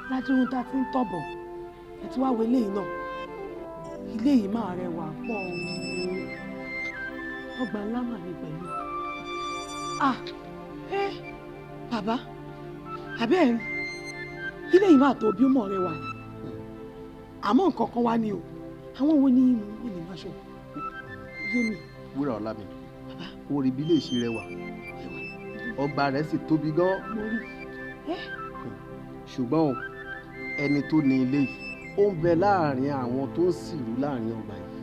Lájúrún tá a ti ń tọ̀bọ̀ ẹ ti wá wo eléyìí náà ilé yìí máa rẹwà pọ̀ ọgbà ńlá mà ní pẹ̀lú bàbá àbẹ́ẹ̀ ilé yìí máa tó bí ó mọ̀ rẹwà àmọ́ nǹkan kan wá ní o àwọn wo ní ìlú máṣọ yé mi. Wúrà ọ̀la mi orí bí lè ṣe rẹwà ọgbà rẹ̀ sì tóbi gan. ṣùgbọ́n ẹni tó ní ilé yìí ó ń bẹ láàrin àwọn tó ń sìrú láàrin ọgbà yìí.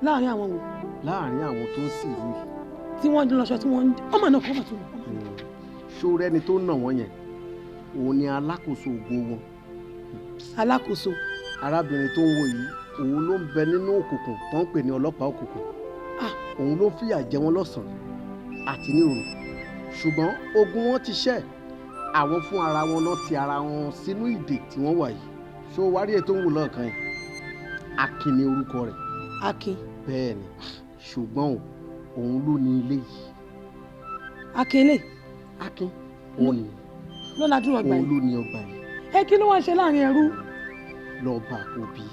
láàrin àwọn wo. láàrin àwọn tó ń sìrú yìí. tí wọ́n dín lọ́ṣọ tí wọ́n ń ọmọ náà kọ́ bàtú. ṣó rẹ́ni tó nà wọ́n yẹn òun ni alákòóso ògo wọn. alákòóso. arábìnrin tó ń wo yìí òun ló ń bẹ nínú òkùnkùn tó ń pè ní ọlọ́pàá òkùnkùn. òun ló fìyà jẹ wọ́n lọ́sàn-án àti ní òru ṣùgbọ́n ogun wọn ti ṣẹ́ àwọn fún ara wọn náà ti ara wọn sínú ìdè tí wọ́n wà yìí. ṣó wárí ètò ń wò lọ́ọ̀kan yìí Akin ni orúkọ rẹ̀. Akin. bẹ́ẹ̀ ni ṣùgbọ́n òun ló ní ilé yìí. Akin ilé. Akin òun ni. ló la dúró ọgbà yìí. òun ló ní ọgbà yìí. Kí ló wá ṣe láàrin ẹrú. lọ bá òbí.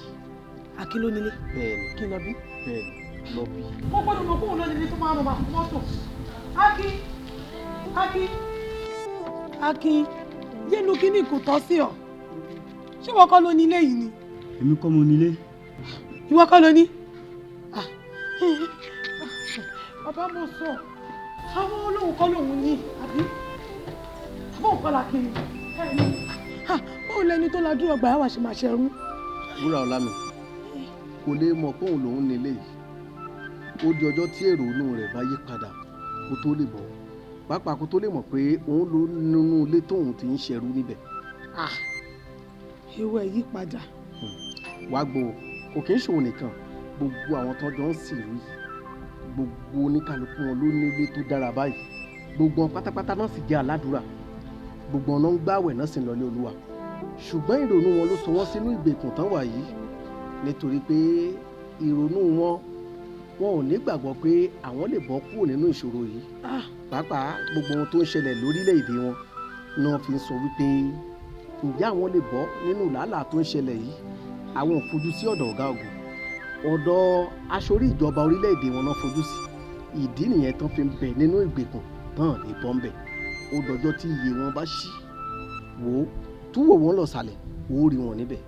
Akin ló nílé. bẹ́ẹ̀ ni. kí n lọ bí. bẹ́ẹ̀ ni lọ bí. mo gbọ́dọ̀ mọ̀ kóun ló nílé tó máa ń rọba fún mọ́tò. Akin Akin Akin yélu kíní kò tọ́ sí ọ ṣé ìwọ kọ́ ló ní ilé yìí ni. èmi kọ́ mo nílé. ìwọ kọ́ ló ní. bàbá mo sọ àwọn olóhùn kọ́ lòun ní àbí àbọ̀ nǹkan la kiri báwo lẹni tó la dúró ọgbà yà wá ṣe máa ṣẹrú. Wúrà ọ̀la mi kò lè mọ̀ pé òun lòun nílé yìí ó di ọjọ́ tí èrò inú rẹ̀ bá yí padà kó tó lè bọ̀ pàápàá kó tó lè mọ̀ pé òun ló nínú ilé tóun ti ń ṣẹrú níbẹ̀. ewu ẹ̀ yí padà. wàá gbọ́ kò kí ń ṣòwò nìkan gbogbo àwọn tó jọ ń sìnrú yìí gbogbo oníkálukú wọn ló ní ilé tó dára báyìí gbogbo wọn pátápátá náà sì jẹ́ aládùúrà gbogbo wọn náà ń gbààwẹ̀ náà sì ń lọlé Olúwa ṣùgbọ́n ìrònú wọn ló sọ wọ́n sínú ìgbèkùn tán wà yìí nítorí pé ìrònú wọn ò ní gbàgbọ́ pé àwọn lè bọ́ kúrò nínú ìṣòro yìí pàápàá gbogbo ohun tó ń ṣẹlẹ̀ lórílẹ̀‐èdè wọn náà fi ń sọ wípé ǹjẹ́ àwọn lè bọ́ nínú làálàá tó ń ṣẹlẹ̀ yìí àwọn ò fojú sí ọ̀dọ̀ ọ̀gá ògùn ọ̀dọ̀ aṣorí ìjọba orílẹ̀‐èdè wọn náà fojú sí ìdí nìyẹn tán fi ń bẹ nínú ìgbèkùn tán lè bọ́ ń bẹ̀ ó dọjọ́ tí iye wọn bá ṣí wò ó túwò wọn lọ sàlẹ̀ ó rí wọn níbẹ̀.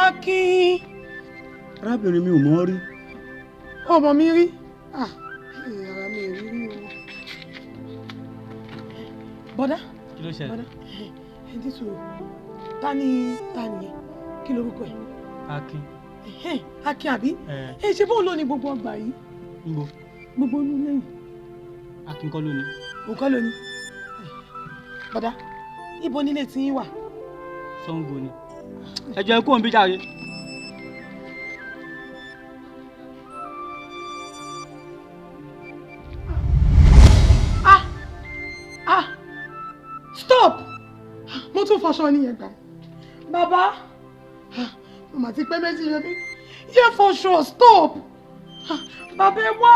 Akin. arábìnrin mi ò mọ̀ rí. ọmọ mi rí ara mi ò rí rí o. bọ́dá. kí ló ṣẹlẹ̀. bọ́dá ẹ ti sọ ta ni yẹn kí lorúkọ ẹ. Akin. Akin àbí. ṣe bóun ló ní gbogbo ọgbà yìí. níbo. gbogbo inú lẹ́yìn. Akin kọ́ ló ní. òun kọ́ ló ní. bọ́dá ibo nílé tí yín wà. Ṣàngó ni. ẹ jẹ́ kó ń bí jàre. Stop! mo tún fọṣọ nìyẹn gbà. bàbá màmá ti pẹ́ méjì yẹn bí yẹ fọṣọ stop. bàbá ẹ wá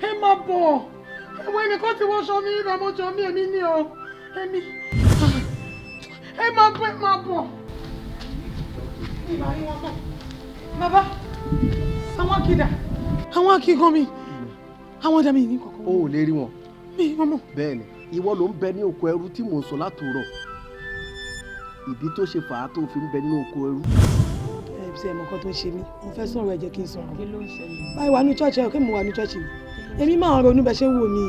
ẹ máa bọ̀ ẹ̀wọ̀n ẹnìkan ti wọṣọ mi ibà mo jọ mí èmi ní o èmi ẹ máa bọ̀. bàbá àwọn akídà àwọn akígan mi àwọn ọjà mi ní kọ̀ọ̀kan. o ò lè rí wọn. mi ò mọ̀. bẹ́ẹ̀ ni ìwọ ló ń bẹ ní oko ẹrú tí mò ń sọ látòrọ̀ ìdí tó ṣe fà á tó fi ń bẹ nínú oko ẹrú. ẹ ṣe ẹ̀mọ́ kan tó ń ṣe mí mo fẹ́ sọ̀rọ̀ ẹ jẹ́ kí n sọ̀rọ̀. kí ló ń ṣẹlẹ̀. báyìí wà ní chọ́ọ̀chì ẹ̀ kí mo wà ní chọ́ọ̀chì mi èmi máa ń ronú bẹ́ẹ̀ ṣe ń wò mí.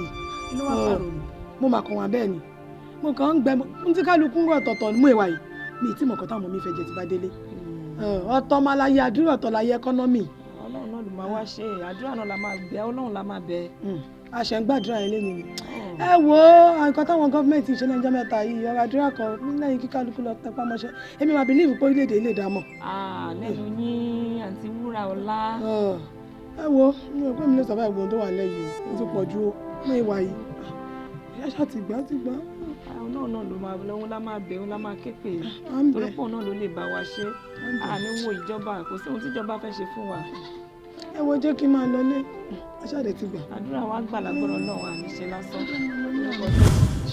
kí ló wá fà ronú. mo mà kàn wá bẹ́ẹ̀ ni mo kàn ń gbẹ mo ti kálukú ń rọ̀ tọ̀tọ̀ mú ìwà yìí mi ì tí mọ̀kàn táwọn mi fẹ́ jẹ ti bá délé. ọ̀tọ̀ máa láyé àdúrà ọ̀tọ̀ láyé ẹkọ́nọ́mì. ọlọ́run náà ló máa wá ṣe àdúrà náà la máa bẹ ọlọ́run la máa bẹ. àṣẹ ń gbàdúrà yẹn lẹ́nu ni. ẹ wo nǹkan táwọn gọ́ọ̀mẹ̀ntì ṣe lẹ́jọ́ mẹ́ta yìí ọ̀rọ̀ àdúrà kan lẹ́yìn kí kálukú lọ tẹpá mọ́ṣẹ́ èmi máa bìlíìfù pé orílẹ̀-èdè ilé ìdámọ̀. lẹ́nu yín àǹtí wúrà ọlá. ẹ wo mi ò pé mi lè sọ báyìí gbọ́n tó wà lẹ́yìn o ti pọ̀ ju mọ́ ìwà yìí ìyá ṣáà ti gbà ti gbà. ọlọ́run náà ló máa lọ́wọ́ lá máa bẹ̀ ọ́ lá máa képe torí pọ̀ náà ló lè bá wa ṣe àní wo ìjọba kò sí ohun tíjọba fẹ́ ṣe fún wa. ẹ wo jẹ́ kí n máa lọlé aṣáde ti gbà. àdúrà wa gbà lágbọ́dọ̀ Ọlọ́run àníṣe lásán.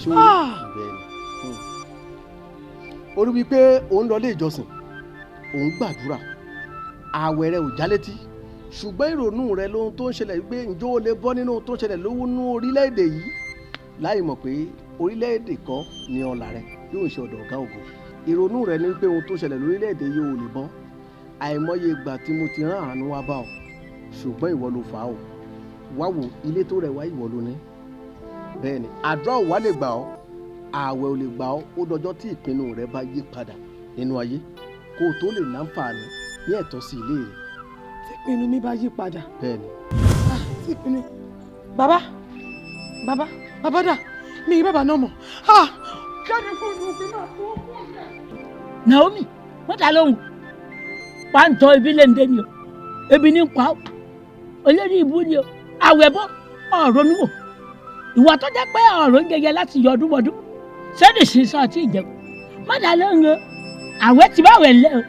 ṣó bẹ́ẹ̀ ni orí wípé òun lọ ilé ìjọsìn òun gbàdúrà ààwẹ̀ rẹ ò já létí ṣùgbọ́n ìrònú rẹ lóhun tó ń ṣẹlẹ̀ wípé ǹjọ́ o lè bọ́ nínú ohun tó ń ṣẹlẹ̀ lówó orílẹ̀-èdè yìí láì mọ̀ pé orílẹ̀-èdè kan ni ọ̀la rẹ yóò ṣe ọ̀dọ̀ ọ̀gá ògo ìrònú rẹ ni pé ohun tó ṣẹlẹ̀ lórílẹ̀-èdè yìí ò lè bọ́ àìmọye ìgbà tí mo ti rán àánú wá bá ọ ṣùgbọ́n ìwọ ló fà á o wá wò ilé tó rẹwà ìwọ ló ní bẹ́ẹ̀ ni àdúrà ò wá lè gbà ọ́ ààwẹ̀ ò lè gbà ọ́ ó dọjọ́ tí ìpinnu rẹ bá yí padà nínú ayé kó o tó lè láǹfààní ní ẹ̀tọ́ sí ilé rẹ. tí ìpinnu mi bá yí padà. bẹ́ẹ̀ ni. tí ìpinnu bàbá dà mi ì bàbá náà mọ̀ jáde kó o òfin náà tó kú ọ̀gá. Naomi wọ́n ta lóhùn pàǹtọ́ ibi lè ń dé ni o ebi ní pa ó olórí ìbú ni o àwẹ̀ bọ́ ọ̀rọ̀ níwò ìwà tó jẹ́ pé ọ̀rọ̀ ń jẹjẹ láti yọ ọdún wọdún sẹ́ni sísọ àti ìjẹun má dà lóhùn o àwẹ̀ ti bá wẹ̀ lẹ́ o